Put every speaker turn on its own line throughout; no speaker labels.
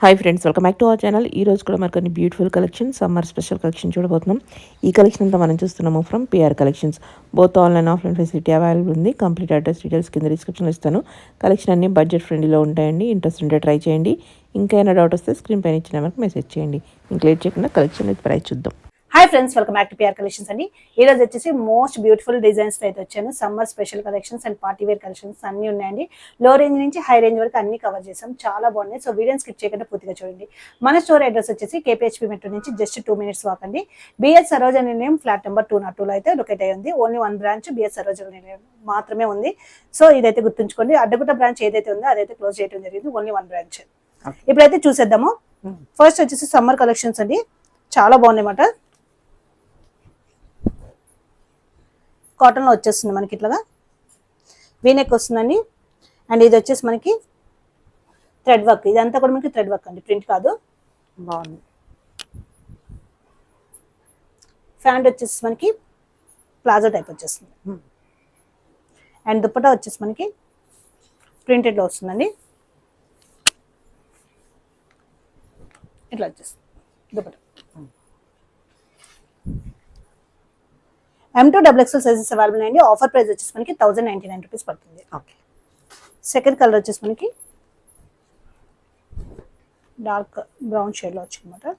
Hi friends, welcome back to our channel. ఈ రోజు కూడా మరి కొన్ని beautiful collection, summer special collection చూడబోతున్నాం. ఈ కలెక్షన్ అంతా మనం చూస్తున్నాము from PR collections. Both online offline facility available ఉంది. కంప్లీట్ అడ్రస్ డీటెయిల్స్ కింద డిస్క్రిప్షన్లో ఇస్తాను. కలెక్షన్ అన్ని బడ్జెట్ ఫ్రెండ్లీలో ఉంటాయండి. ఇంట్రెస్ట్ ఉంటే ట్రై చేయండి. ఇంకా ఏమైనా డౌట్ వస్తే స్క్రీన్ పైన ఇచ్చిన నెంబర్కి మెసేజ్ చేయండి. ఇంకా లేట్ చేయకుండా కలెక్షన్ విత్ ప్రైస్ చూద్దాం.
Hi friends, welcome back to PR collections అండి. ఈ రోజు వచ్చేసి మోస్ట్ బ్యూటిఫుల్ డిజైన్స్ అయితే వచ్చాను. Summer special collections and party wear collections అన్ని ఉన్నాయండి. లో రేంజ్ నుంచి హై రేంజ్ వరకు అన్ని కవర్ చేసాం. చాలా బాగున్నాయి. సో వీడియోని స్కిప్ చేయకుండా పూర్తిగా చూడండి. మన స్టోర్ అడ్రస్ వచ్చేసి కేపీహెచ్పీ మెట్రో నుంచి జస్ట్ 2 minutes వాక్ అండి. బిఎస్ సరోజని నిలయం ఫ్లాట్ నెంబర్ 202 అయితే లొకేట్ అయ్యి ఉంది. ఓన్లీ 1 బ్రాంచ్ బిఎస్ సరోజని నిలయం మాత్రమే ఉంది. సో ఇదైతే గుర్తుంచుకోండి. అడ్డగుట్ట బ్రాంచ్ ఏదైతే ఉందో అదైతే క్లోజ్ చేయడం జరిగింది. Only 1 branch. ఇప్పుడైతే చూసేద్దాము. ఫస్ట్ వచ్చేసి సమ్మర్ కలెక్షన్స్ అండి. చాలా బాగున్నాయి అన్నమాట. కాటన్లో వచ్చేస్తుంది మనకి ఇట్లాగా వీనెక్ వస్తుందండి. అండ్ ఇది వచ్చేసి మనకి థ్రెడ్ వర్క్. ఇదంతా కూడా మనకి థ్రెడ్ వర్క్ అండి, ప్రింట్ కాదు. బాగుంది. ఫ్యాంట్ వచ్చేసి మనకి ప్లాజో టైప్ వచ్చేస్తుంది. అండ్ దుప్పటా వచ్చేసి మనకి ప్రింటెడ్లో వస్తుందండి. ఇట్లా వచ్చేస్తుంది దుప్పటా. M2XXL సైజెస్ అవైలబుల్ అండి. ఆఫర్ ప్రైస్ వచ్చేసి మనకి 1099 రూపీస్ పడుతుంది. ఓకే. సెకండ్ కలర్ వచ్చేసి మనకి డార్క్ బ్రౌన్ షేడ్లో వచ్చిందన్నమాట.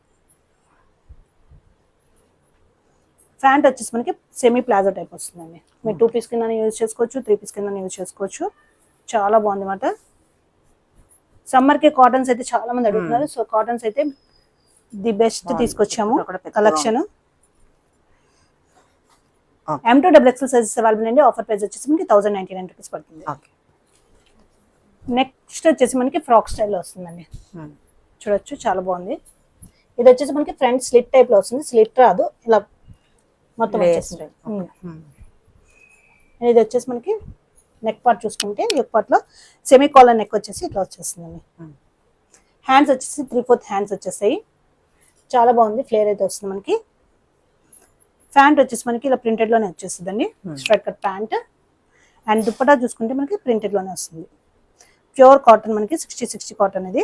ఫ్యాంట్ వచ్చేసి మనకి సెమీ ప్లాజో టైప్ వస్తుందండి. మీరు 2 పీస్ కింద యూజ్ చేసుకోవచ్చు, 3 పీస్ కింద యూజ్ చేసుకోవచ్చు. చాలా బాగుంది అన్నమాట. సమ్మర్కి కాటన్స్ అయితే చాలా మంది అడుగుతున్నారు. సో కాటన్స్ అయితే ది బెస్ట్ తీసుకొచ్చాము కలెక్షన్. M2XXL సైజెస్ అవైలబుల్ అండి. ఆఫర్ ప్రైస్ వచ్చేసి మనకి 1099 రూపీస్ పడుతుంది. నెక్స్ట్ వచ్చేసి మనకి ఫ్రాక్ స్టైల్లో వస్తుందండి. చూడొచ్చు, చాలా బాగుంది. ఇది వచ్చేసి మనకి ఫ్రంట్ స్లిట్ టైప్ లో వస్తుంది. స్లిట్ రాదు, ఇలా మొత్తం వచ్చేస్తుంది. ఇది వచ్చేసి మనకి నెక్ పార్ట్ చూసుకుంటే నెక్ పార్ట్ లో సెమీ కాలర్ నెక్ వచ్చేసి ఇట్లా వచ్చేస్తుందండి. హ్యాండ్స్ వచ్చేసి 3/4 హ్యాండ్స్ వచ్చేస్తాయి. చాలా బాగుంది. ఫ్లేర్ అయితే వస్తుంది మనకి. ప్యాంట్ వచ్చేసి మనకి ఇలా ప్రింటెడ్ లోనే వచ్చేస్తుందండి. Straight cut pant. And dupatta చూసుకుంటే మనకి ప్రింటెడ్ లోనే వస్తుంది. ప్యూర్ కాటన్ మనకి 60 కాటన్ ఇది.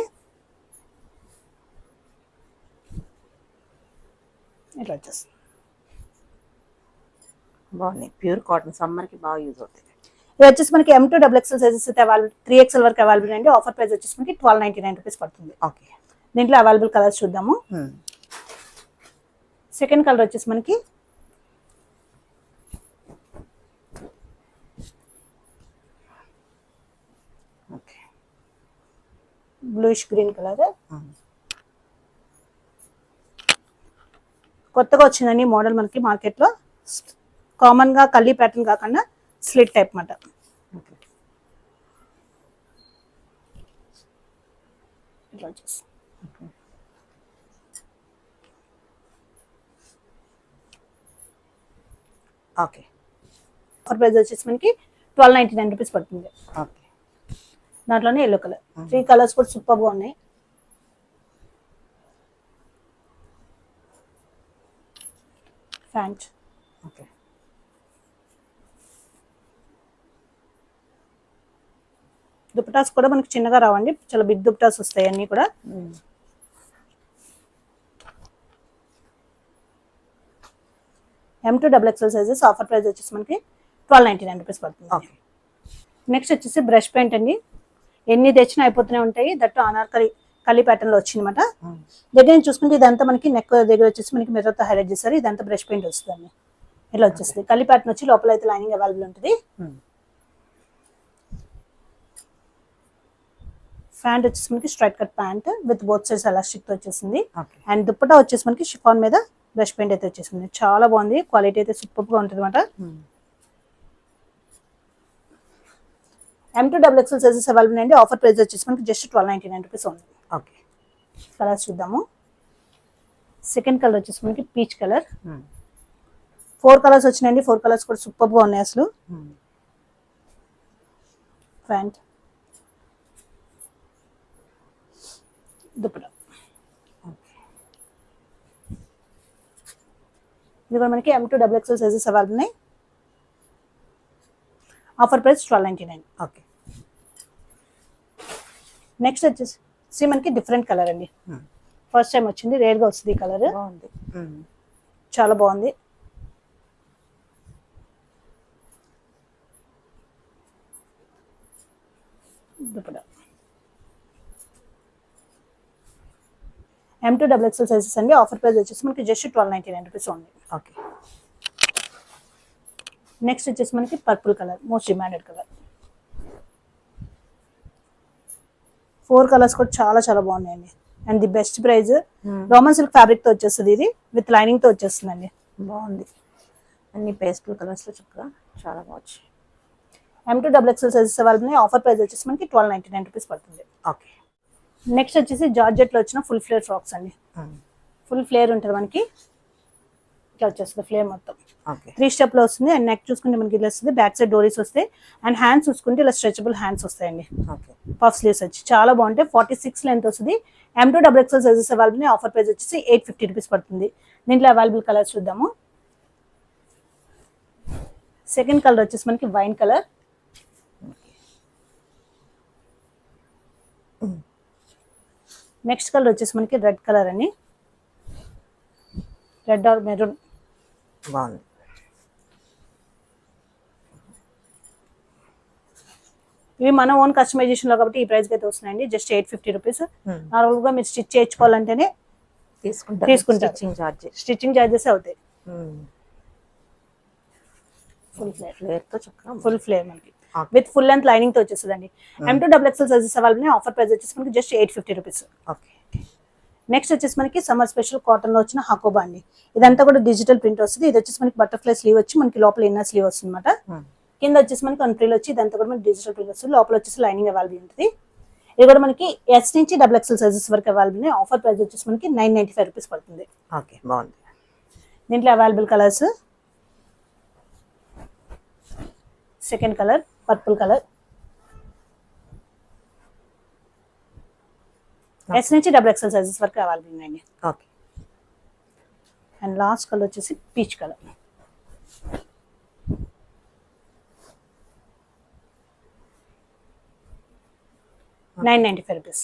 ఇట్లా వచ్చేస్తుంది.
బాగున్నాయి. ప్యూర్ కాటన్, సమ్మర్కి బాగా యూజ్ అవుతుంది.
ఇది వచ్చేసి మనకి M2XXL సైజెస్ అయితే అవైలబుల్, 3XL వరకు అవైలబుల్ అండి. ఆఫర్ ప్రైస్ వచ్చేసి మనకి 1299 రూపీస్ పడుతుంది. ఓకే. దీంట్లో అవైలబుల్ కలర్స్ చూద్దాము. సెకండ్ కలర్ వచ్చేసి మనకి బ్లూయిష్ గ్రీన్ కలర్. కొత్తగా వచ్చిందండి మోడల్ మనకి మార్కెట్ లో. కామన్ గా కల్లీ ప్యాటర్న్ కాకుండా స్లిట్ టైప్ మాట. ఇట్లా వచ్చేసి ఓకే. ఆఫర్ ప్రైస్ వచ్చేసి మనకి 1299 రూపీస్ పడుతుంది. ఓకే. దాంట్లోనే ఎల్లో కలర్. 3 కలర్స్ కూడా సూపర్ గా ఉన్నాయి. ఫ్యాంట్. ఓకే. దుపటాస్ కూడా మనకి చిన్నగా రావండి, చాలా బిగ్ దుపటాస్ వస్తాయి అన్ని కూడా. M2XXL sizes. ఆఫర్ ప్రైస్ వచ్చేసి మనకి 1299 రూపీస్ పడుతుంది. ఓకే. నెక్స్ట్ వచ్చేసి బ్రష్ పెయింట్ అండి. ఎన్ని తెచ్చినా అయిపోతూనే ఉంటాయి. దట్టు అనార్కలి కలీ ప్యాటర్న్ లో వచ్చిందన్నమాట. దగ్గర నుంచి చూసుకుంటే ఇదంతా మనకి నెక్ దగ్గర వచ్చేసి మనకి మిర్రర్తో హైలైట్ చేస్తారు. ఇదంతా బ్రష్ పెయింట్ వస్తుంది. ఇలా వచ్చేస్తుంది. కలీ ప్యాటర్న్ వచ్చి లోపల అయితే లైనింగ్ అవైలబుల్ ఉంటుంది. ప్యాంట్ వచ్చేసి మనకి straight cut pant with both sides elastic తో వచ్చేసింది. అండ్ దుప్పటా వచ్చేసి మనకి షిఫాన్ మీద బ్రష్ పెయింట్ అయితే వచ్చేసింది. చాలా బాగుంది. క్వాలిటీ అయితే సూపర్ గా ఉంటుంది అనమాట. M2XXL సైజెస్ అవైలబుల్ అండి. ఆఫర్ ప్రైస్ వచ్చేసి మనకి జస్ట్ 1299 రూపీస్ ఉంది. ఓకే. కలర్స్ చూద్దాము. సెకండ్ కలర్ వచ్చేసి మనకి పీచ్ కలర్. 4 కలర్స్ వచ్చినాయండి. 4 కలర్స్ కూడా సూపర్ గా ఉన్నాయి అసలు. ప్యాంట్, దుప్పటా. ఇది కూడా మనకి M2XXL సైజెస్ అవైలబుల్ ఉన్నాయి. Offer price 1299. ఓకే. నెక్స్ట్ వచ్చేసి మనకి డిఫరెంట్ కలర్ అండి, ఫస్ట్ టైం వచ్చింది, రేర్ గా వస్తుంది ఈ కలర్,
బాగుంది.
చాలా బాగుంది. దుపట్టా M2XXL సైజెస్ అండి. ఆఫర్ ప్రైస్ వచ్చేసి మనకి జస్ట్ 1299 రూపీస్ ఉంది.
ఓకే.
నెక్స్ట్ వచ్చేసి మనకి purple colour, most demanded colour. 4 colours కూడా చాలా చాలా బాగున్నాయండి. And the best price, Roman silk fabric తో వచ్చేస్తుంది, ఇది విత్ లైనింగ్ తో వచ్చేస్తుందండి.
బాగుంది. అన్ని పేస్టల్ కలర్స్ లో చక్కగా చాలా బాగుంది.
M2XXL sizes available. Offer price వచ్చేసి మనకి 1299 రూపీస్ పడుతుంది.
ఓకే.
నెక్స్ట్ వచ్చేసి జార్జెట్ లో వచ్చిన ఫుల్ ఫ్లేర్ ఫ్రాక్స్ అండి. ఫుల్ ఫ్లేర్ ఉంటుంది మనకి, ఇట్లా వచ్చేస్తుంది ఫ్లేర్ మొత్తం. 3 స్టెప్ లో వస్తుంది. అండ్ నెక్ చూసుకుంటే మనకి ఇలా వస్తుంది, బ్యాక్ సైడ్ డోరీస్ వస్తాయి. అండ్ హ్యాండ్స్ చూసుకుంటే ఇలా స్ట్రెచబుల్ హ్యాండ్స్ వస్తాయండి. పఫ్ స్లీవ్స్ వచ్చి చాలా బాగుంటాయి. 46 లెంత్ వస్తుంది. M2XXL sizes available. Offer price వచ్చేసి 850 రూపీస్ పడుతుంది. దీంట్లో అవైలబుల్ కలర్స్ చూద్దాము. సెకండ్ కలర్ వచ్చేసి మనకి వైన్ కలర్, నెక్స్ట్ కలర్ వచ్చేసి మనకి రెడ్ కలర్ అండి, రెడ్ ఆర్ మెరూన్.
బాగుంది.
ఇవి మన ఓన్ కస్టమైజేషన్ లో కాబట్టి ఈ ప్రైస్ అయితే వస్తున్నాయండి. Just 850 rupees. నార్మల్ గా మీరు స్టిచ్ చేయించుకోవాలంటేనే తీసుకుంటారు. స్టిచ్చింగ్ చార్జెస్ అవుతాయి. ఫుల్ ఫ్లేర్ తో చక్కగా, ఫుల్ ఫ్లేర్ మనకి విత్ ఫుల్ లెంత్ లైనింగ్ తో వచ్చేస్తుందండి. M2XXL sizes available. Offer price వచ్చేసి మనకి జస్ట్ 850 రూపీస్.
ఓకే.
నెక్స్ట్ వచ్చేసి మనకి సమ్మర్ స్పెషల్ కాటన్ లో వచ్చిన హకోబా అండి. ఇదంతా కూడా డిజిటల్ ప్రింట్ వస్తుంది. ఇది వచ్చేసి మనకి బటర్ఫ్లై స్లీవ్ వచ్చి మనకి లోపల ఇన్నర్ స్లీవ్ వస్తుంది అనమాట. కింద వచ్చేసి మనకి కంట్రీలో వచ్చి ఇదంతా కూడా మనకి డిజిటల్ ప్రింట్ వస్తుంది. లోపల వచ్చేసి లైనింగ్ అవైలబుల్ ఉంటుంది. ఇది కూడా మనకి S నుంచి XXL సైజెస్ వరకు అవైలబుల్. ఆఫర్ ప్రైస్ వచ్చేసి మనకి 995 రూపీస్ పడుతుంది.
ఓకే, బాగుంది.
దీంట్లో available colours, second colour purple colour, S నుంచి XXL సైజెస్ వరకు అవైలబుల్ ఉన్నాయండి.
ఓకే.
అండ్ లాస్ట్ కలర్ వచ్చేసి పీచ్ కలర్. ₹995.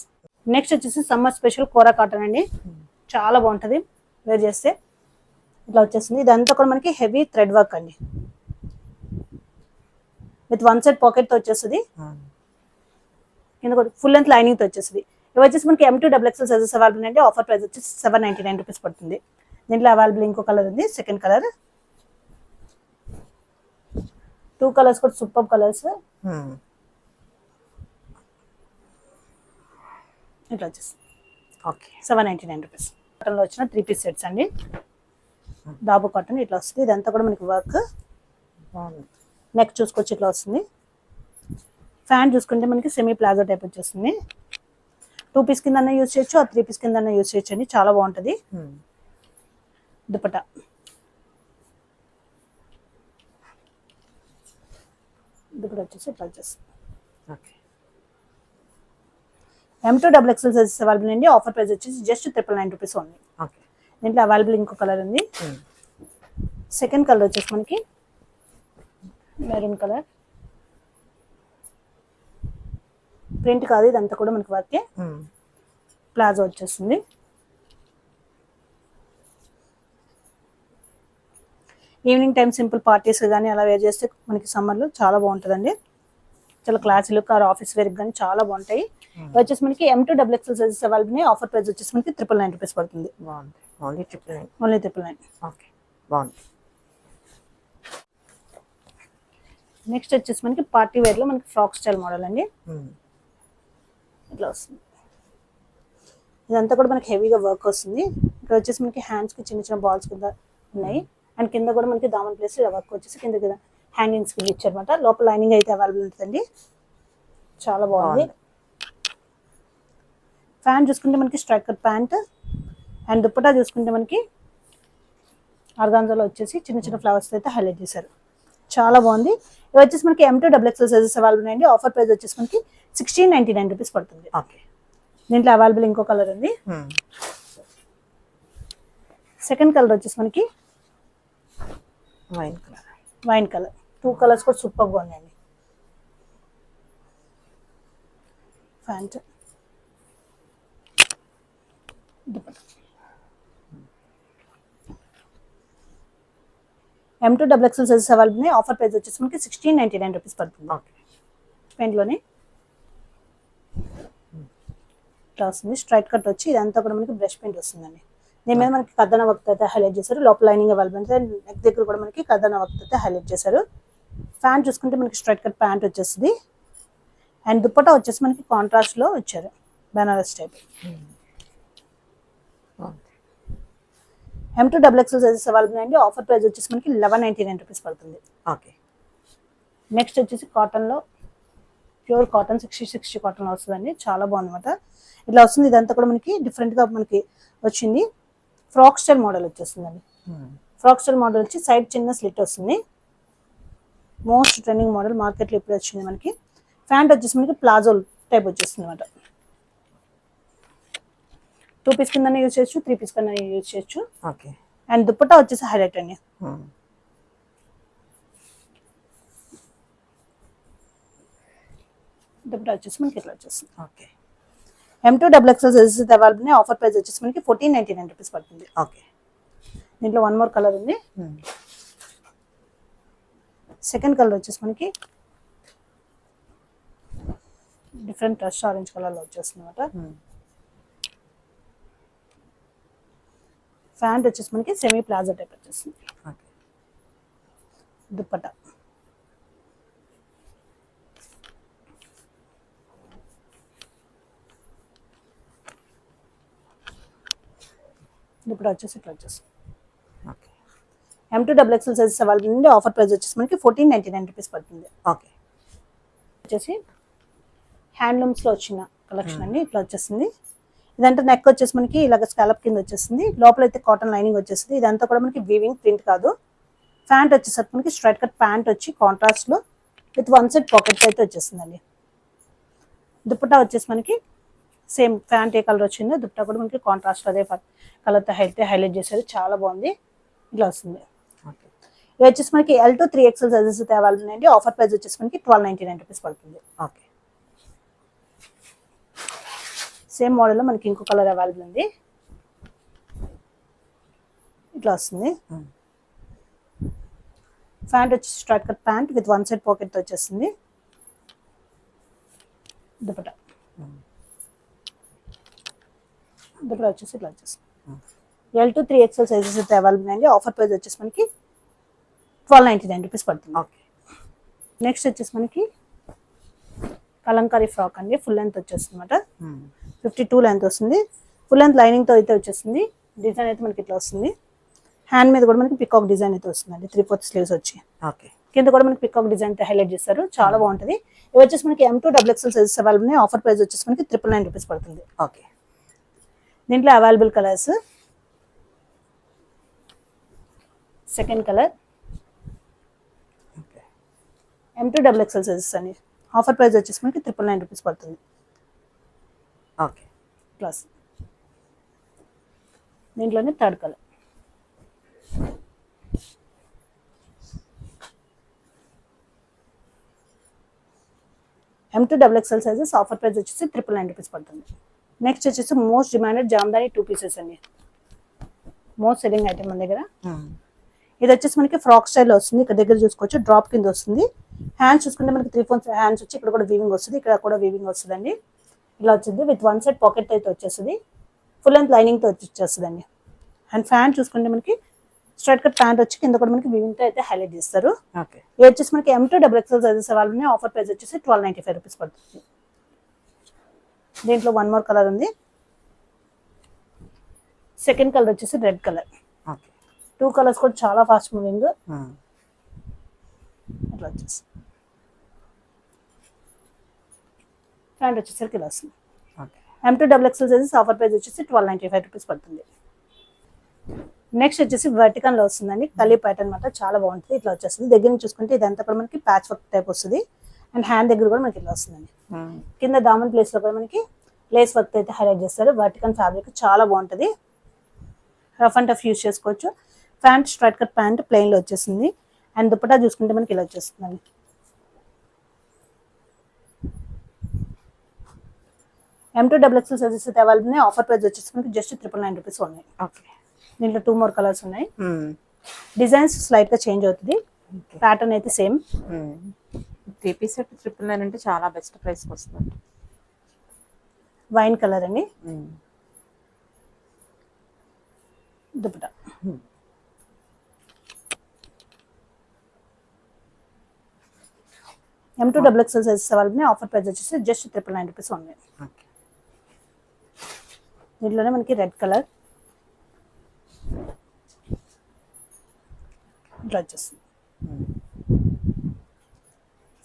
నెక్స్ట్ వచ్చేసి సమ్మర్ స్పెషల్ కోరా కాటన్ అండి. చాలా బాగుంటుంది వేర్ చేస్తే. ఇట్లా వచ్చేస్తుంది. ఇదంతా కూడా మనకి హెవీ థ్రెడ్ వర్క్ అండి, విత్ వన్ సైడ్ పాకెట్ తో వచ్చేస్తుంది. కింద కూడా ఫుల్ లెంత్ లైనింగ్ తో వచ్చేస్తుంది. ఇవి వచ్చేసి మనకి M2XXL సైజెస్ అవైలబుల్ అండి. ఆఫర్ ప్రైస్ వచ్చేసి 799 రూపీస్ పడుతుంది. దీంట్లో అవైలబుల్ ఇంకో కలర్ ఉంది, సెకండ్ కలర్. 2 కలర్స్ కూడా సూపర్ కలర్స్. ఇట్లా వచ్చేసి
ఓకే,
799 రూపీస్. కాటన్ లో వచ్చిన 3 పీస్ సెట్స్ అండి. దాబు కాటన్ ఇట్లా వస్తుంది. ఇదంతా కూడా మనకి వర్క్. నెక్ చూసుకోవచ్చు ఇట్లా వస్తుంది. ఫ్యాన్ చూసుకుంటే మనకి సెమీ ప్లాజో టైప్ వచ్చేస్తుంది. 2 పీస్ కింద యూజ్ చేయొచ్చు, 3 పీస్ కింద యూజ్ చేయొచ్చు అండి. చాలా బాగుంటుంది. దుపట్టా వచ్చేసి ఇట్లా వచ్చేస్తుంది. M2XXL సైజెస్ అవైలబుల్ అండి. ఆఫర్ ప్రైస్ వచ్చేసి జస్ట్ 999 రూపీస్ ఉంది. దీంట్లో అవైలబుల్ ఇంకో కలర్ ఉంది. సెకండ్ కలర్ వచ్చేసి మనకి మెరూన్ కలర్. ప్రింట్ కాదు, ఇదంతా కూడా మనకి వర్కే. ప్లాజో వచ్చేస్తుంది. ఈవినింగ్ టైం సింపుల్ పార్టీస్ కానీ అలా వేర్ చేస్తే మనకి సమ్మర్లో చాలా బాగుంటుందండి. చాలా classy look, or office wear కానీ చాలా బాగుంటాయి. వచ్చేసి మనకి M2XXL sizes available. Offer price వచ్చేసి మనకి 999 రూపీస్ పడుతుంది. ఓన్లీ 999. నెక్స్ట్ వచ్చేసి మనకి పార్టీ వేర్ లో మనకి ఫ్రాక్ స్టైల్ మోడల్ అండి. ఇట్లా వస్తుంది. ఇదంతా కూడా మనకి హెవీగా వర్క్ వస్తుంది. ఇక్కడ వచ్చేసి మనకి హ్యాండ్స్ కి చిన్న చిన్న బాల్స్ కింద ఉన్నాయి. అండ్ కింద కూడా మనకి దామన్ ప్లేస్ వర్క్ వచ్చేసి కింద కింద హ్యాంగింగ్స్ కి ఇచ్చారనమాట. లోపల లైనింగ్ అయితే అవైలబుల్ ఉంటుందండి. చాలా బాగుంది. ఫ్యాన్ చూసుకుంటే మనకి స్ట్రైకర్ ప్యాంట్. అండ్ దుప్పటా చూసుకుంటే మనకి ఆర్గాన్జాలో వచ్చేసి చిన్న చిన్న ఫ్లవర్స్ అయితే హైలైట్ చేశారు. చాలా బాగుంది. ఇవి వచ్చేసి మనకి M2XXL సైజెస్ అవైలబుల్ ఉన్నాయండి. ఆఫర్ ప్రైస్ వచ్చేసి మనకి 1699 రూపీస్ పడుతుంది. దీంట్లో అవైలబుల్ ఇంకో కలర్ ఉంది. సెకండ్ కలర్ వచ్చేసి మనకి వైన్ కలర్. 2 కలర్స్ కూడా సూపర్ గా ఉన్నాయండి. Pant dupatta M2 XXL sizes available ఉన్నాయి. ఆఫర్ ప్రైస్ వచ్చేసి మనకి 1699 రూపీస్ పడుతుంది.
ఓకే.
పెయింట్లోనే ఇట్లా వస్తుంది. స్ట్రైట్ కట్ వచ్చి ఇదంతా కూడా మనకి బ్రష్ పెయింట్ వస్తుందండి. దీని మీద మనకి కథన వర్క్ అయితే హైలైట్ చేశారు. లోపల లైనింగ్ అవైలబుల్ అంటే నెక్ దగ్గర కూడా మనకి కథన వర్క్ అయితే హైలైట్ చేశారు. ప్యాంట్ చూసుకుంటే మనకి స్ట్రైట్ కట్ ప్యాంట్ వచ్చేస్తుంది. అండ్ దుపట్టా వచ్చేసి మనకి కాంట్రాస్ట్ లో వచ్చారు, Banaras type. M2 XXL sizes available అండి. ఆఫర్ ప్రైస్ వచ్చేసి మనకి 1199 రూపీస్ పడుతుంది.
ఓకే.
నెక్స్ట్ వచ్చేసి కాటన్ లో ప్యూర్ కాటన్ 60 కాటన్ వస్తుందండి. చాలా బాగుందన్నమాట. ఇట్లా వస్తుంది. ఇదంతా కూడా మనకి డిఫరెంట్ గా మనకి వచ్చింది. ఫ్రాక్ స్టైల్ మోడల్ వచ్చేస్తుందండి. ఫ్రాక్ స్టైల్ మోడల్ వచ్చి సైడ్ చిన్న స్లిట్ వస్తుంది. మోస్ట్ ట్రెండింగ్ మోడల్ మార్కెట్లో ఇప్పుడు వచ్చింది మనకి. ప్యాంట్ వచ్చేసి మనకి ప్లాజో టైప్ వచ్చేస్తుంది అనమాట. 2 పీస్ కింద యూజ్ చేయొచ్చు, 3 పీస్ కింద యూజ్ చేయొచ్చు.
ఓకే.
అండ్ దుపట్టా వచ్చేసి హైలైట్ అండి. దుపట్టా వచ్చేసి మనకి ఇట్లా వచ్చేస్తుంది.
Okay.
M2 XXL sizes available ఉన్నాయి. ఆఫర్ ప్రైస్ వచ్చేసి మనకి 1499 రూపీస్ పడుతుంది.
ఓకే.
దీంట్లో వన్ మోర్ కలర్ ఉంది. సెకండ్ కలర్ వచ్చేసి మనకి డిఫరెంట్ రష్ ఆరెంజ్ కలర్ లో వచ్చేస్తుంది అనమాట. ప్యాంట్ వచ్చేసి మనకి సెమీ ప్లాజో టైప్ వచ్చేస్తుంది. దుపట్టా దుపట్టా వచ్చేసి ఇట్లా వచ్చేస్తుంది. M2 XXL సైజెస్ అవైలబుల్ ఉంది. ఆఫర్ ప్రైస్ వచ్చేసి మనకి 1499 రూపీస్ పడుతుంది.
ఓకే.
వచ్చేసి హ్యాండ్లూమ్స్ లో వచ్చిన కలెక్షన్ అండి. ఇట్లా వచ్చేసింది. ఇదంతా నెక్ వచ్చేసి మనకి ఇలాగ స్కాలప్ కింద వచ్చేసింది. లోపల అయితే కాటన్ లైనింగ్ వచ్చేసింది. ఇదంతా కూడా మనకి వీవింగ్ ప్రింట్ కాదు. ప్యాంట్ వచ్చేసరికి మనకి స్ట్రైట్ కట్ ప్యాంట్ వచ్చి కాంట్రాస్ట్ లో విత్ వన్ సైడ్ పాకెట్ అయితే వచ్చేసిందండి. దుపట్టా వచ్చేసి మనకి సేమ్ ప్యాంట్ ఏ కలర్ వచ్చిందో దుపట్టా కూడా మనకి కాంట్రాస్ట్ అదే కలర్ తో హైలైట్ చేశారు. చాలా బాగుంది. ఇట్లా వస్తుంది. ఇది వచ్చేసి మనకి L2 3XL సైజెస్ అవైలబుల్ ఉన్నాయండి. ఆఫర్ ప్రైస్ వచ్చేసి మనకి 1299 రూపీస్ పడుతుంది.
ఓకే.
సేమ్ మోడల్ లో మనకి ఇంకో కలర్ అవైలబుల్ ఉంది. ఇట్లా వస్తుంది. ప్యాంట్ వచ్చి straight cut pant with one side pocket తో వచ్చేస్తుంది. దుపట్టా వచ్చేసి ఇట్లా వచ్చేస్తుంది. L2 3XL సైజెస్ అయితే అవైలబుల్ అండి. ఆఫర్ ప్రైస్ వచ్చేసి మనకి 1299 రూపీస్ పడుతుంది.
ఓకే.
నెక్స్ట్ వచ్చేసి మనకి కలంకారీ ఫ్రాక్ అండి. ఫుల్ లెంత్ వచ్చేస్తుంది అనమాట. 52 లెంత్ వస్తుంది. ఫుల్ లెంత్ లైనింగ్ తో అయితే వచ్చేస్తుంది. డిజైన్ అయితే మనకి ఇట్లా వస్తుంది. హ్యాండ్ మీద కూడా మనకి పికాక్ డిజైన్ అయితే వస్తుందండి. 3/4 స్లీవ్స్ వచ్చి కింద కూడా మనకి పికాక్ డిజైన్ అయితే హైలైట్ చేస్తారు. చాలా బాగుంటది. ఇవి వచ్చేసి మనకి M2 XXL సైజెస్ అవైలబుల్ ఉన్నాయి. ఆఫర్ ప్రైస్ వచ్చేసి మనకి 999 రూపీస్ పడుతుంది.
ఓకే.
దీంట్లో available colours second colour M2 XXL sizes అండి. ఆఫర్ ప్రైస్ వచ్చేసి మనకి 999 రూపీస్ పడుతుంది.
ఓకే.
ప్లస్ దీంట్లోనే third colour M2 XXL sizes. Offer price వచ్చేసి 999 రూపీస్ పడుతుంది. నెక్స్ట్ వచ్చేసి మోస్ట్ డిమాండెడ్ జామ్దాని 2 పీసెస్ అండి. మోస్ట్ సెల్లింగ్ ఐటమ్ మన దగ్గర. ఇది వచ్చేసి మనకి ఫ్రాక్ స్టైల్ వస్తుంది. ఇక్కడ దగ్గర చూసుకోవచ్చు డ్రాప్ కింద వస్తుంది. హ్యాండ్స్ చూసుకుంటే మనకి 3/4 హ్యాండ్స్ వచ్చి ఇక్కడ కూడా వీవింగ్ వస్తుంది. ఇక్కడ కూడా వీవింగ్ వస్తుందండి. ఇలా వచ్చింది విత్ వన్ సైడ్ పాకెట్ అయితే వచ్చేస్తుంది. ఫుల్ లెంత్ లైనింగ్ తో వచ్చేస్తుందండి. అండ్ ప్యాంట్ చూసుకుంటే మనకి స్ట్రైట్ కట్ ప్యాంట్ వచ్చి కింద కూడా మనకి వీవింగ్ తో అయితే హైలైట్ చేస్తారు. ఇది వచ్చేసి మనకి M2 XXL sizes available. Offer price వచ్చేసి 1295 రూపీస్ పడుతుంది. దీంట్లో వన్ మోర్ కలర్ ఉంది. సెకండ్ కలర్ వచ్చేసి రెడ్ కలర్. 2 కలర్స్ కూడా చాలా ఫాస్ట్ మూవింగ్. అట్లా వచ్చేసి ప్యాంట్ వచ్చేసరికి ఇలా వస్తుంది. M2 XXL sizes. Offer price వచ్చేసి 1295 రూపీస్ పడుతుంది. నెక్స్ట్ వచ్చేసి వర్టికల్ లో వస్తుందండి. కలీ ప్యాటర్న్ అనమాట. చాలా బాగుంటుంది. ఇట్లా వచ్చేస్తుంది. దగ్గర నుంచి చూసుకుంటే ఇదంతా కూడా మనకి ప్యాచ్ వర్క్ టైప్ వస్తుంది. అండ్ హ్యాండ్ దగ్గర కూడా మనకి ఇలా వస్తుందండి. కింద దామన్ ప్లేస్ లో కూడా మనకి లేస్ వర్క్ అయితే హైలైట్ చేస్తారు. వర్టికల్ ఫ్యాబ్రిక్ చాలా బాగుంటుంది. రఫ్ అండ్ టఫ్ యూజ్ చేసుకోవచ్చు. Pant straight cut pant plain లో వచ్చేసింది. అండ్ దుపట్టా చూసుకుంటే మనకి ఇలా వచ్చేస్తుందండి. M2XXL సైజెస్ అయితే అవైలబుల్ ఉన్నాయి. ఆఫర్ ప్రైస్ వచ్చేసి మనకి జస్ట్ 999 రూపీస్ ఉన్నాయి.
ఓకే.
దీంట్లో 2 మోర్ కలర్స్ ఉన్నాయి. డిజైన్స్ స్లైట్ గా చేంజ్ అవుతుంది. ప్యాటర్న్ అయితే సేమ్.
3 పీస్ సెట్ 999 అంటే చాలా బెస్ట్ ప్రైస్ వస్తుంది.
వైన్ కలర్ అండి. Dupatta M2XXL sizes available. Offer price వచ్చేసి జస్ట్ 999 రూపీస్ ఉన్నాయి. దీంట్లోనే మనకి రెడ్ కలర్ ఇట్లా వచ్చేస్తుంది.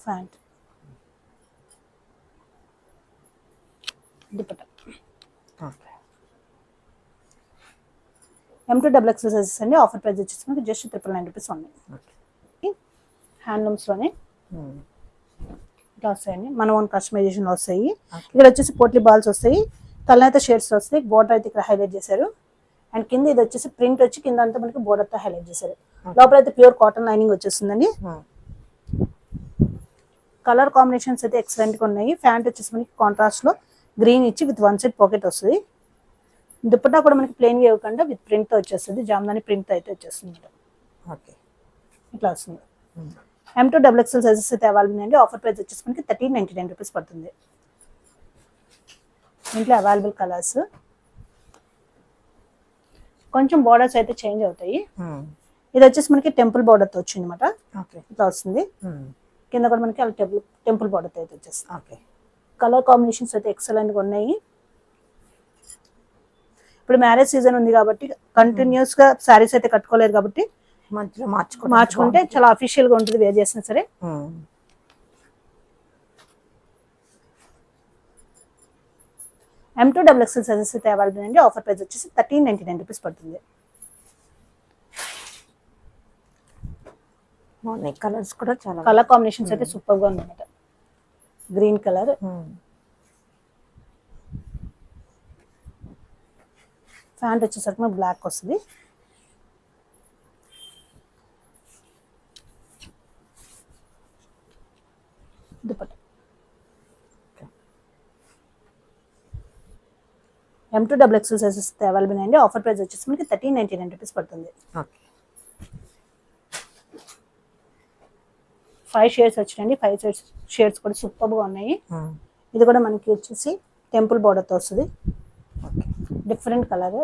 ఫ్యాంట్ దుపట్టా M2XXL సైజెస్ అండి. ఆఫర్ ప్రైస్ వచ్చేసి మనకి జస్ట్ 999 రూపీస్ ఉన్నాయి. హ్యాండ్లూమ్స్లోనే ఇట్లా వస్తాయండి. మన ఓన్ కస్టమైజేషన్లో వస్తాయి. ఇక్కడ వచ్చేసి పోట్లీ బాల్స్ వస్తాయి. కలనైతే షేడ్స్ వస్తాయి. బోర్డర్ అయితే ఇక్కడ హైలైట్ చేశారు. అండ్ కింద ఇది వచ్చేసి ప్రింట్ వచ్చి కింద అంతా మనకి బోర్డర్ తో హైలైట్ చేశారు. లోపల అయితే ప్యూర్ కాటన్ లైనింగ్ వచ్చేస్తుందండి. కలర్ కాంబినేషన్స్ అయితే ఎక్సలెంట్ గా ఉన్నాయి. ప్యాంట్ వచ్చేసి మనకి కాంట్రాస్ట్ లో గ్రీన్ ఇచ్చి విత్ 1 సైడ్ పాకెట్ వస్తుంది. దుపట్టా కూడా మనకి ప్లెయిన్ గా ఇవ్వకుండా విత్ ప్రింట్ తో వచ్చేస్తుంది. జామ్దాని ప్రింట్ అయితే వచ్చేస్తుంది. ఇట్లా వస్తుంది. M2XXL సైజెస్ అయితే అవైలబుల్ అండి. ఆఫర్ ప్రైస్ వచ్చేసి మనకి 1399 రూపీస్ పడుతుంది. ఇంట్లో అవైలబుల్ కలర్స్. కొంచెం బోర్డర్స్ అయితే చేంజ్ అవుతాయి. ఇది వచ్చేసి మనకి టెంపుల్ బోర్డర్ తో వచ్చింది అనమాట. ఇట్లా వస్తుంది. కింద కూడా మనకి అలా టెంపుల్ బోర్డర్ అయితే వచ్చేస్తుంది. కలర్ కాంబినేషన్స్ అయితే ఎక్సలెంట్ గా ఉన్నాయి. ఇప్పుడు మ్యారేజ్ సీజన్ ఉంది కాబట్టి కంటిన్యూస్ గా శారీస్ అయితే కట్టుకోలేరు కాబట్టి మార్చుకుంటే చాలా అఫీషియల్ గా ఉంటుంది వేర్ చేసినా సరే. M2XXL సైజెస్ అయితే అవైలబుల్ అండి. ఆఫర్ ప్రైస్ వచ్చేసి 1399 రూపీస్ పడుతుంది.
కలర్స్ కూడా చాలా
కలర్ కాంబినేషన్స్ అయితే సూపర్ గా ఉందన్నమాట. గ్రీన్ కలర్, ప్యాంట్ వచ్చేసరికి మనకు బ్లాక్ వస్తుంది. దుపట్టా M2XXL సైజెస్ అవైలబుల్ అండి. ఆఫర్ ప్రైస్ వచ్చేసి మనకి 1399 రూపీస్ పడుతుంది. 5 షేడ్స్ వచ్చినాయండి. 5 షేడ్స్ కూడా సూపర్ గా ఉన్నాయి. ఇది కూడా మనకి వచ్చేసి టెంపుల్ బోర్డర్ తో వస్తుంది. Different colour.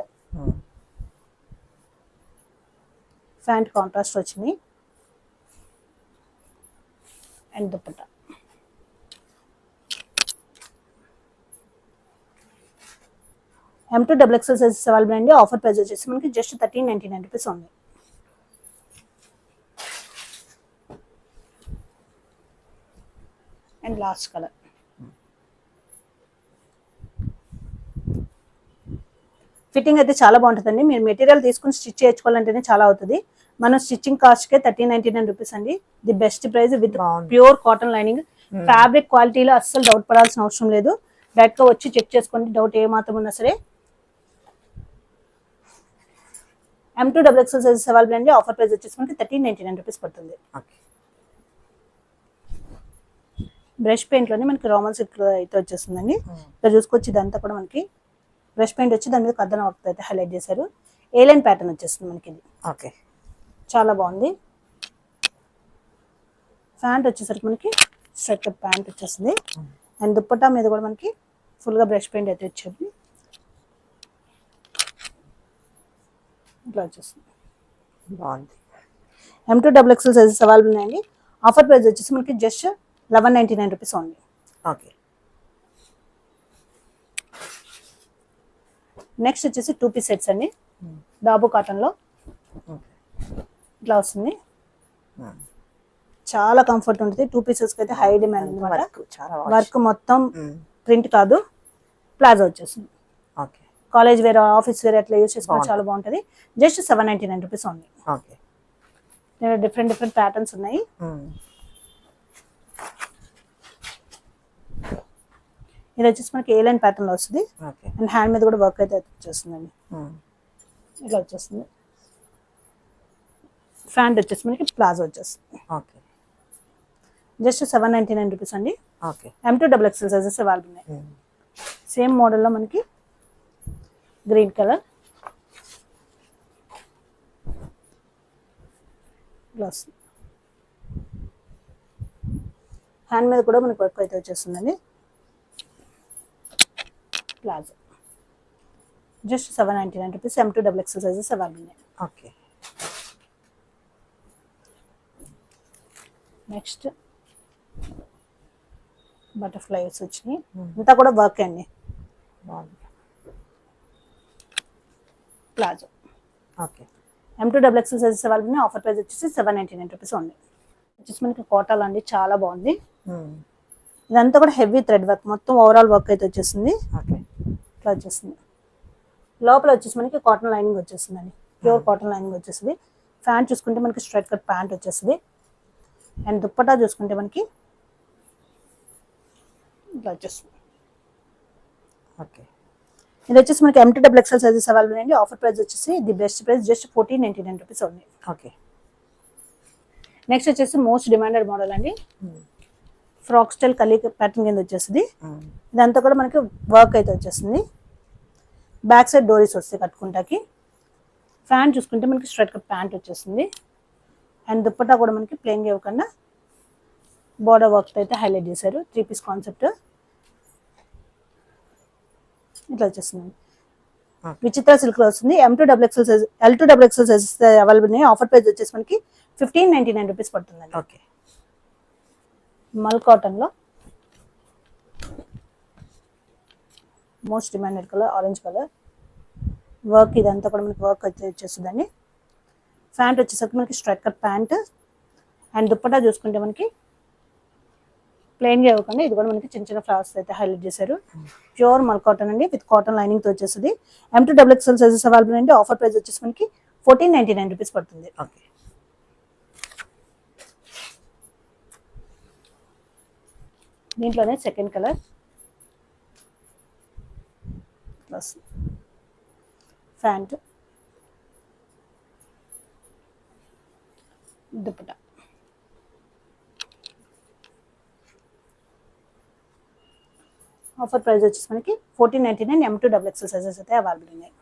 ప్యాంట్ కాంట్రాస్ట్ వచ్చింది. And dupatta M2XXL sizes available అండి. ఆఫర్ ప్రైస్ వచ్చేసి మనకి జస్ట్ 1399 రూపీస్ ఉంది. And last colour. ఫిట్టింగ్ అయితే చాలా బాగుంటుందండి. మీరు మెటీరియల్ తీసుకుని స్టిచ్ చేయించుకోవాలంటేనే చాలా అవుతుంది. మనం స్టిచ్చింగ్ కాస్ట్ కే 1399 రూపీస్ అండి. The best price with pure cotton lining. Fabric క్వాలిటీలో అస్సలు డౌట్ పడాల్సిన అవసరం లేదు. డైరెక్ట్ గా వచ్చి చెక్ చేసుకోండి. డౌట్ ఏ మాత్రం ఉన్నా సరే. M2XXL సైజెస్ అవైలబుల్ అండి. ఆఫర్ ప్రైస్ వచ్చేసి మనకి 1399 రూపీస్ పడుతుంది. బ్రష్ పెయింట్ లోనే మనకి రోమన్ సిల్క్ అయితే వచ్చేస్తుందండి. ఇక్కడ చూసుకోవచ్చు ఇదంతా కూడా మనకి బ్రష్ పెయింట్ వచ్చి దాని మీద కద్దన వర్క్ అయితే హైలైట్ చేశారు. ఏలైన్ ప్యాటర్న్ వచ్చేస్తుంది మనకి. ఇది చాలా బాగుంది. ప్యాంట్ వచ్చేసరికి మనకి స్ట్రైట్ కట్ ప్యాంట్ వచ్చేస్తుంది. అండ్ దుప్పట్టా మీద కూడా మనకి ఫుల్ గా బ్రష్ పెయింట్ అయితే వచ్చేది. ఇట్లా వచ్చేస్తుంది.
బాగుంది.
M2XXL సైజెస్ అవైలబుల్ ఉన్నాయండి. ఆఫర్ ప్రైస్ వచ్చేసి మనకి జస్ట్ 1199 రూపీస్ ఉంది. నెక్స్ట్ వచ్చేసి 2 పీస్ సెట్స్ అండి. డాబు కాటన్ లో ఇట్లా వస్తుంది. చాలా కంఫర్ట్ ఉంటుంది. 2 పీసెస్ కి అయితే హై డిమాండ్ అన్నమాట. వర్క్ మొత్తం ప్రింట్ కాదు, ప్లాజో వచ్చేస్తుంది. కాలేజ్ వేర్, ఆఫీస్ వేర్ అట్లా యూస్ చేసుకోవడం చాలా బాగుంటుంది. జస్ట్ 799 రూపీస్ ఉంది. డిఫరెంట్ ప్యాటర్న్స్ ఉన్నాయి. ఇది వచ్చేసి మనకి ఏలైన్ ప్యాటర్న్ లో వస్తుంది. అండ్ హ్యాండ్ మీద కూడా వర్క్ అయితే వచ్చేస్తుందండి. ఇట్లా వచ్చేస్తుంది. ఫ్యాంట్ వచ్చేసి మనకి ప్లాజో వచ్చేస్తుంది. జస్ట్ 799 రూపీస్ అండి. M2XXL సైజెస్ అవైలబుల్ ఉన్నాయి. సేమ్ మోడల్లో మనకి గ్రీన్ కలర్ గ్లాస్. హ్యాండ్ మీద కూడా మనకి వర్క్ అయితే వచ్చేస్తుందండి. Palazzo just 799 rupees. M2 double XL sizes available ఉన్నాయి.
ఓకే.
నెక్స్ట్ బటర్ఫ్లైస్ వచ్చినాయి. అంతా కూడా వర్క్ అండి. Palazzo.
Okay.
M2 double XL sizes available ఉన్నాయి. ఆఫర్ ప్రైస్ వచ్చేసి 799 రూపీస్ ఉంది. వచ్చేసి మనకి కోటాలో అండి, చాలా బాగుంది. ఇదంతా కూడా హెవీ థ్రెడ్ వర్క్, మొత్తం ఓవరాల్ వర్క్ అయితే వచ్చేసింది.
ఓకే.
ఇట్లా వచ్చేసింది. లోపల వచ్చేసి మనకి కాటన్ లైనింగ్ వచ్చేసిందండి, ప్యూర్ కాటన్ లైనింగ్ వచ్చేసింది. ప్యాంట్ చూసుకుంటే మనకి స్ట్రైట్ కట్ ప్యాంట్ వచ్చేసింది. అండ్ దుప్పటా చూసుకుంటే మనకి ఇట్లా వచ్చేస్తుంది.
ఓకే.
ఇది వచ్చేసి మనకి M2 double XL sizes available అండి. ఆఫర్ ప్రైస్ వచ్చేసి the best price just 1499 rupees ఉంది.
ఓకే.
నెక్స్ట్ వచ్చేసి మోస్ట్ డిమాండెడ్ మోడల్ అండి, ఫ్రాక్ స్టైల్ కలీ ప్యాటర్న్ కింద వచ్చేసింది. ఇదంతా కూడా మనకి వర్క్ అయితే వచ్చేస్తుంది. బ్యాక్ సైడ్ డోరీస్ వస్తాయి కట్టుకుంటాకి. ప్యాంట్ చూసుకుంటే మనకి స్ట్రైట్ కట్ ప్యాంట్ వచ్చేస్తుంది. అండ్ దుప్పటా కూడా మనకి ప్లెయిన్గా ఇవ్వకుండా బోర్డర్ వర్క్ అయితే హైలైట్ చేశారు. 3 పీస్ కాన్సెప్ట్ ఇట్లా వచ్చేస్తుంది. విచిత్ర సిల్క్ లో వస్తుంది. M2 double XL size, L2 double XL sizes available ఉన్నాయి. ఆఫర్ ప్రైస్ వచ్చేసి మనకి 1599 రూపీస్ పడుతుందండి.
ఓకే.
మల్ కాటన్ లో most demanded colour orange colour work. ఇదంతా కూడా మనకి వర్క్ అయితే వచ్చేస్తుందండి. ప్యాంట్ వచ్చేసరికి మనకి straight cut pant. And dupatta చూసుకుంటే మనకి ప్లెయిన్గా ఇవ్వకుండా ఇది కూడా మనకి చిన్న చిన్న ఫ్లవర్స్ అయితే హైలైట్ చేశారు. ప్యూర్ మల్ కాటన్ అండి, విత్ కాటన్ లైనింగ్తో వచ్చేస్తుంది. M2 double XL sizes available అండి. ఆఫర్ ప్రైస్ వచ్చేసి మనకి 1499 రూపీస్ పడుతుంది.
ఓకే.
దీంట్లోనే second colour plus pant dupatta. Offer price వచ్చేసి మనకి 1499. M2 డబుల్ ఎక్సెల్ సైజెస్ అయితే అవైలబుల్ ఉన్నాయి.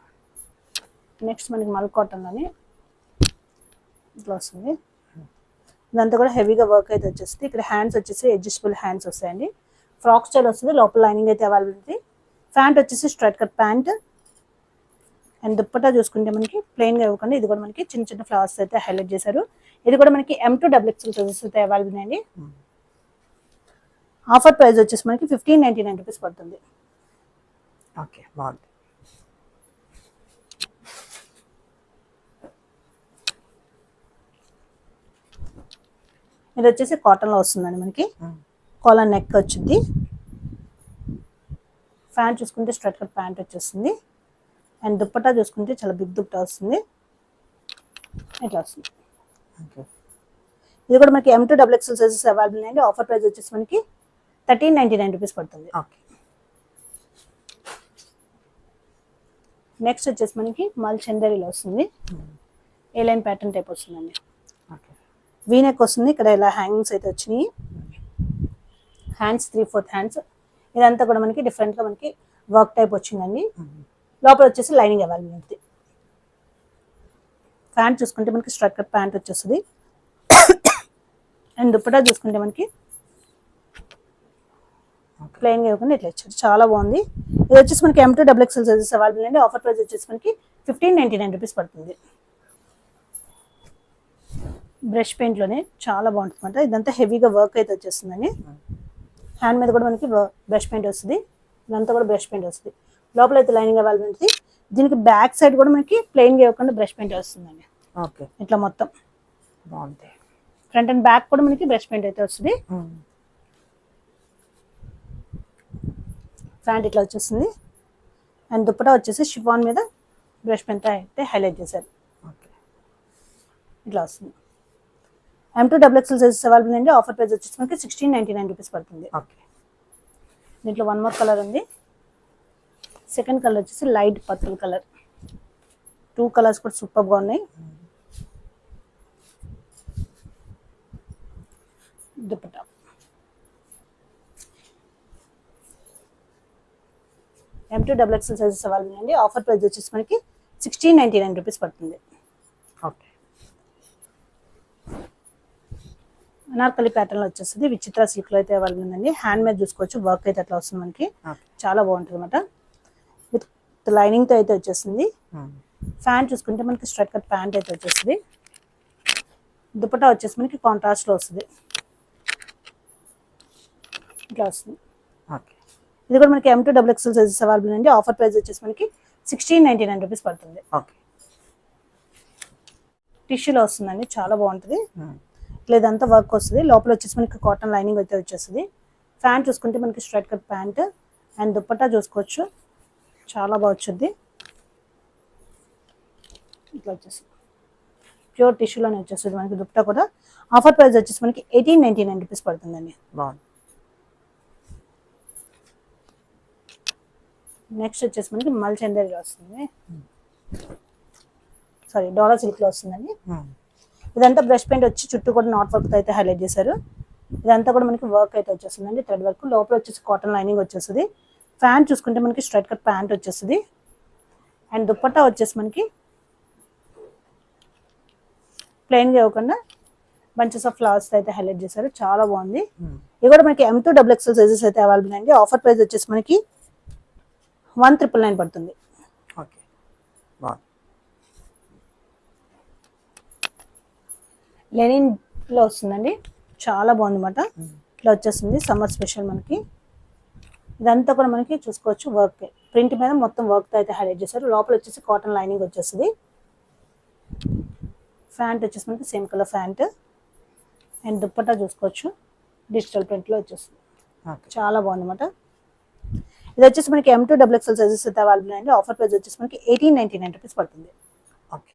నెక్స్ట్ మనకి మల్ కాటన్లోనే ఇట్లా వస్తుంది. ఇదంతా కూడా హెవీగా వర్క్ అయితే వచ్చేస్తుంది. ఇక్కడ హ్యాండ్స్ వచ్చేసి అడ్జస్టబుల్ హ్యాండ్స్ వస్తాయండి. ఫ్రాక్ స్టైల్ వస్తుంది. లోపల లైనింగ్ అయితే అవైలబుల్ ఉంది. ప్యాంట్ వచ్చేసి straight cut pant. And dupatta చూసుకుంటే మనకి ప్లెయిన్గా ఇవ్వకుండా ఇది కూడా మనకి చిన్న చిన్న ఫ్లవర్స్ అయితే హైలైట్ చేశారు. ఇది కూడా మనకి M2 డబుల్ ఎక్సెల్ సైజెస్ అయితే అవైలబుల్ అండి. ఆఫర్ ప్రైస్ వచ్చేసి మనకి 1599 రూపీస్ పడుతుంది.
ఓకే. బాగుంది.
ఇది వచ్చేసి కాటన్లో వస్తుందండి మనకి. కాలర్ నెక్ వచ్చింది. ప్యాంట్ చూసుకుంటే స్ట్రైట్ కట్ ప్యాంట్ వచ్చేస్తుంది. అండ్ దుప్పటా చూసుకుంటే చాలా బిగ్ దుప్పటా వస్తుంది. ఇట్లా వస్తుంది. ఇది కూడా మనకి M2 double XL sizes available అండి. ఆఫర్ ప్రైస్ వచ్చేసి మనకి 1399 రూపీస్ పడుతుంది.
ఓకే.
నెక్స్ట్ వచ్చేసి మనకి మల్ చందేరీలో వస్తుంది. ఏ లైన్ ప్యాటర్న్ టైప్ వస్తుందండి. వీనెక్ వస్తుంది. ఇక్కడ ఇలా హ్యాంగింగ్స్ అయితే వచ్చినాయి. Hands 3/4 hands. ఇదంతా కూడా మనకి డిఫరెంట్గా మనకి వర్క్ టైప్ వచ్చిందండి. లోపల వచ్చేసి లైనింగ్ అవైలబుల్ ఉంది. ప్యాంట్ చూసుకుంటే మనకి స్ట్రైట్ కట్ ప్యాంట్ వచ్చేస్తుంది. అండ్ దుప్పటా చూసుకుంటే మనకి ప్లెయిన్గా ఇవ్వకుండా ఇట్లా ఇచ్చారు. చాలా బాగుంది. ఇది వచ్చేసి మనకి M2 double XL sizes available అండి. ఆఫర్ ప్రైస్ వచ్చేసి మనకి 1599 రూపీస్ పడుతుంది. బ్రష్ పెయింట్లోనే చాలా బాగుంటుంది అనమాట. ఇదంతా హెవీగా వర్క్ అయితే వచ్చేస్తుందండి. హ్యాండ్ మీద కూడా మనకి బ్రష్ పెయింట్ వస్తుంది. ఇదంతా కూడా బ్రష్ పెయింట్ వస్తుంది. లోపల అయితే లైనింగ్ అవైలబుల్ ఉంటుంది. దీనికి బ్యాక్ సైడ్ కూడా మనకి ప్లెయిన్గా ఇవ్వకుండా బ్రష్ పెయింట్ వస్తుందండి.
ఓకే.
ఇట్లా మొత్తం
బాగుంది.
ఫ్రంట్ అండ్ బ్యాక్ కూడా మనకి బ్రష్ పెయింట్ అయితే వస్తుంది. ప్యాంట్ ఇట్లా వచ్చేస్తుంది. అండ్ దుప్పటా వచ్చేసి షిఫాన్ మీద బ్రష్ పెయింట్ అయితే హైలైట్ చేశారు. ఇట్లా వస్తుంది. M2 double XL sizes available అండి. ఆఫర్ ప్రైస్ వచ్చేసి మనకి 1699 రూపీస్ పడుతుంది.
ఓకే.
దీంట్లో వన్ మోర్ కలర్ ఉంది. సెకండ్ కలర్ వచ్చేసి లైట్ పర్పుల్ కలర్. 2 కలర్స్ కూడా సూపర్గా ఉన్నాయి. దుపట్టా M2XXL సైజెస్ అవైలబుల్ అండి. ఆఫర్ ప్రైస్ వచ్చేసి మనకి 1699 రూపీస్ పడుతుంది.
ఓకే.
అనార్కలి ప్యాటర్న్ లో వచ్చేస్తుంది. విచిత్ర సిల్క్ లో అయితే అవైలబుల్ ఉందండి. హ్యాండ్ మేడ్ చూసుకోవచ్చు. వర్క్ అయితే అట్లా వస్తుంది మనకి. చాలా బాగుంటుంది అనమాట. విత్ లైనింగ్ తో అయితే వచ్చేస్తుంది. ఫ్యాంట్ చూసుకుంటే మనకి స్ట్రైట్ కట్ ప్యాంట్ అయితే వచ్చేస్తుంది. దుపట్టా వచ్చేసి మనకి కాంట్రాస్ట్ లో వస్తుంది. ఇట్లా వస్తుంది. ఇది కూడా మనకి M2XXL సైజెస్ అవైలబుల్ అండి. ఆఫర్ ప్రైస్ వచ్చేసి మనకి 1699 రూపీస్ పడుతుంది. టిష్యూలో వస్తుందండి. చాలా బాగుంటుంది. ఇదంతా వర్క్ వస్తుంది. లోపల వచ్చేసి మనకి కాటన్ లైనింగ్ అయితే వచ్చేస్తుంది. ప్యాంట్ చూసుకుంటే మనకి straight cut pant and dupatta చూసుకోవచ్చు. చాలా బాగా వచ్చింది. ఇట్లా వచ్చేసి ప్యూర్ టిష్యూలోనే వచ్చేస్తుంది మనకి దుపట్టా కూడా. ఆఫర్ ప్రైస్ వచ్చేసి మనకి 1899 రూపీస్ పడుతుందండి. నెక్స్ట్ వచ్చేసి మనకి మల్చందరిలో వస్తుంది. సారీ, డాలర్ సిల్క్ లో వస్తుందండి. ఇదంతా బ్రష్ పెయింట్ వచ్చి చుట్టూ కూడా నాట్ వర్క్ అయితే హైలైట్ చేశారు. ఇదంతా కూడా మనకి వర్క్ అయితే వచ్చేస్తుందండి. Thread work. లోపల వచ్చేసి కాటన్ లైనింగ్ వచ్చేస్తుంది. ప్యాంట్ చూసుకుంటే మనకి స్ట్రైట్ కట్ ప్యాంట్ వచ్చేస్తుంది. అండ్ దుపట్టా వచ్చేసి మనకి ప్లెయిన్ గా ఇవ్వకుండా బంచెస్ ఆఫ్ ఫ్లవర్స్ అయితే హైలైట్ చేశారు. చాలా బాగుంది. ఇది కూడా మనకి M2XXL సైజెస్ అయితే అవైలబుల్ అండి. ఆఫర్ ప్రైస్ వచ్చేసి మనకి 1999 పడుతుంది. లెనిన్ లో వస్తుందండి. చాలా బాగుంది అన్నమాట. ఇట్లా వచ్చేస్తుంది. సమ్మర్ స్పెషల్ మనకి. ఇదంతా కూడా మనకి చూసుకోవచ్చు వర్క్. ప్రింట్ మీద మొత్తం వర్క్ తో అయితే హైలైట్ చేశారు. లోపల వచ్చేసి కాటన్ లైనింగ్ వచ్చేస్తుంది. ఫ్యాంట్ వచ్చేసి మనకి same colour pant and dupatta చూసుకోవచ్చు. డిజిటల్ ప్రింట్ లో వచ్చేస్తుంది. చాలా బాగుంది అన్నమాట. ఇది వచ్చేసి మనకి M2XXL సైజెస్ అయితే అవైలబుల్ అండి. ఆఫర్ ప్రైస్ వచ్చేసి మనకి 1899 రూపీస్ పడుతుంది.